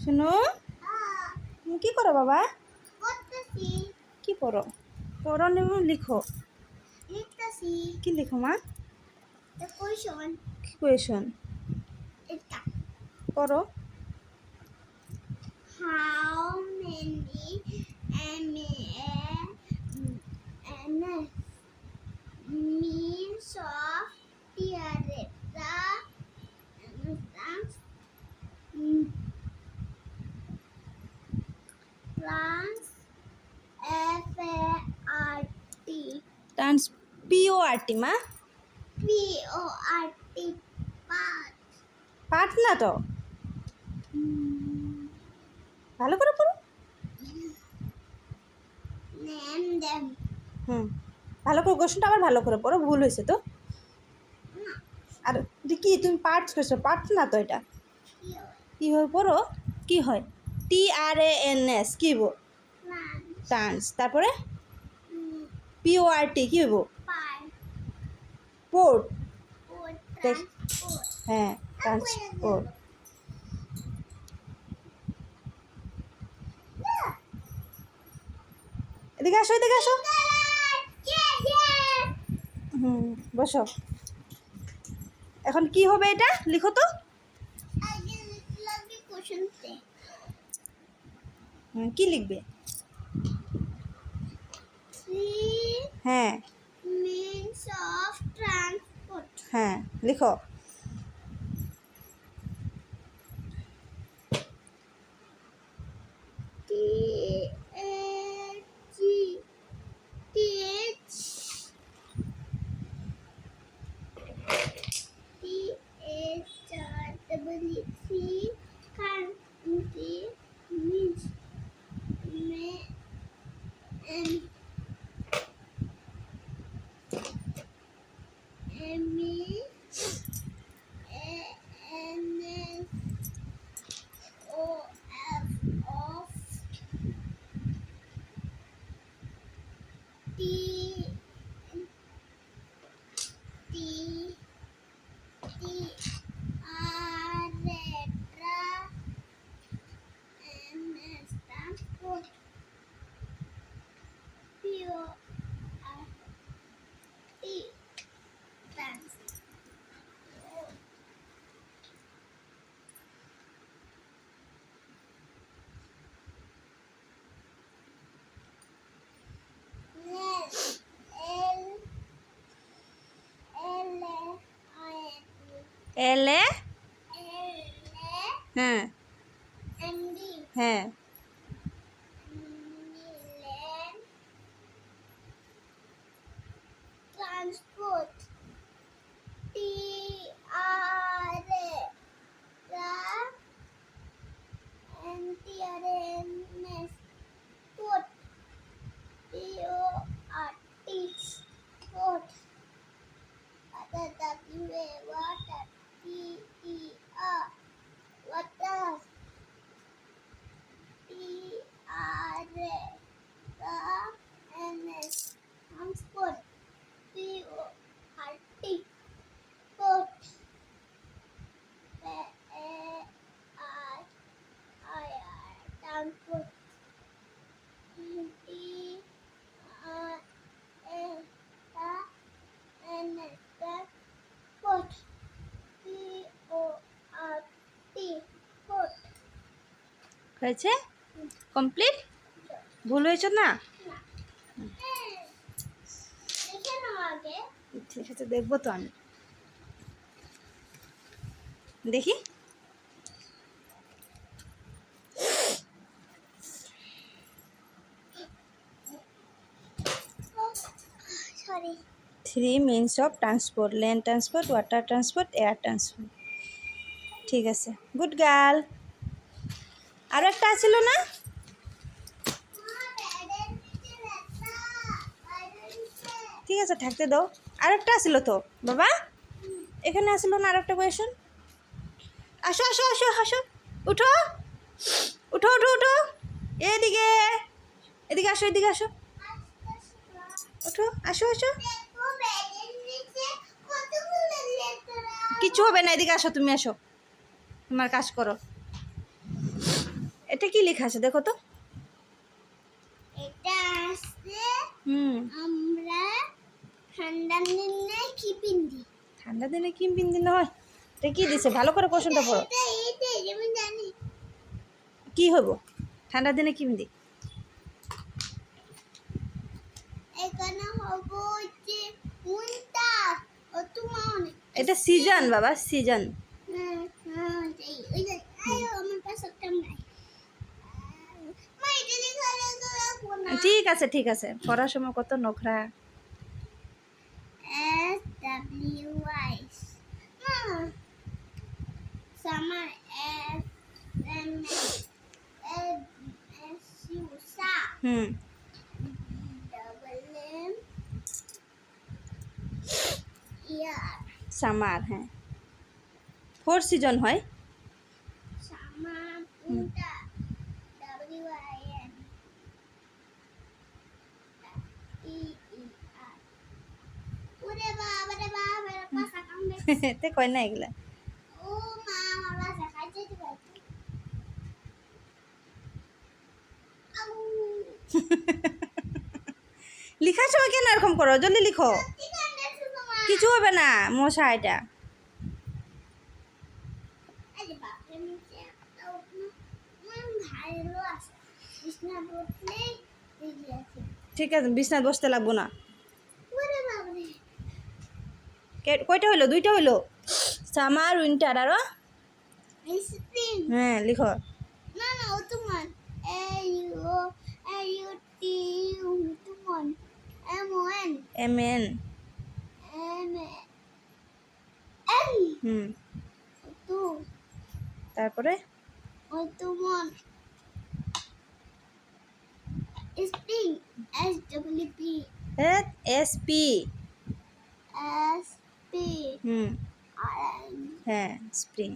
শুনো, তুমি কি করো বাবা? কি পড়ো? পড়ো নেমে লিখো। কি লিখো মা? কি কোয়েশন? পড়ো। How many means of plants FART tons PORT মা। PORT path পাঠ না তো, ভালো করে পড়ো। name them ভালো করে কোশ্চেনটা আবার ভালো করে পড়ো, ভুল হয়েছে তো। আর কি তুমি পার্টস করছো? পার্টস না তো এটা। কি হয় পড়ো? কি হয়? TRANS কি বো? টান্স। তারপরে PORT কি হইব? পোর্ট। হ্যাঁ, ট্রান্সপোর্ট। এদিকে আসো, এদিকে আসো। বসো। এখন কি হবে এটা? লিখো তো। কি লিখবে? হ্যাঁ means of transport হ্যাঁ, লিখো। country means of T T T R MS transport PORT transport এলে হ্যাঁ হ্যাঁ transport TRNS port PORT port water TER water TRNS transport PORT port transport port port হয়েছে? কমপ্লিট? ভুল হয়েছে না? ঠিক আছে, দেখবো তো আমি। দেখি। sorry 3 means of transport: land transport, water transport, air transport. ঠিক আছে, গুড গার্ল। আরও একটা আছিল না? ঠিক আছে, থাকতে দাও। আরেকটা আসিল তো বাবা, এখানে আসিল না আরেকটা কোয়েশন? আসো আসো আসো আসো, উঠো উঠো উঠো উঠো, এদিকে এদিকে আসো, এদিকে আসো, উঠো, আসো আসো। কিছু হবে না, এদিকে আসো, তুমি আসো, তোমার কাজ করো। এটা কি লেখা আছে দেখো তো? এটা আছে হুম, আমরা ঠান্ডার দিনে কি পিন্দি? ঠান্ডা দিনে কি পিন্দিন হয়? এটা কি দিছে? ভালো করে কোশ্চেনটা পড়ো। এটা আমি জানি। কি হইব ঠান্ডা দিনে কি পিন্দি? এখানে হবো যে উইন্টার ও তোমার এটা সিজন বাবা, সিজন। ওই যে আয়ো আমার পাশে কাম নাই মা এটা লেখা রাখবো না ঠিক আছে ঠিক আছে, পড়ার সময় কত নখরা। SWI Summer SMSU sa হুম, double M year সামার, হ্যাঁ 4 সিজন হয়। Summer winter WIN EER ওরে বাবা রে বাবা এর পাশা কাম দে তে কয় না এগুলা। ও মা আমার বাসা খাইতে দিবা আউ লিখার সময় কেন এরকম করো? জলদি লিখো। কি কান্দাছো তোমা কিছু হবে না, মশা এটা। আরে বাপ রে নিচে একটা উঠনো ভালো আছে বিছনা বসলে দেখি আছে ঠিক আছে, বিছনায় বসতে লাগবো না। ওরে বাপ রে কয়টা হইলো? 2টা হইলো। সামার, উইন্টার, আরো স্প্রিং হ্যাঁ লিখো। না না ও তোমার AUT তোমার MON MN। MN হুম, তো তারপরে ও তোমার স্প্রিং SWP SP। SP হুম, আর হ্যাঁ স্প্রিং।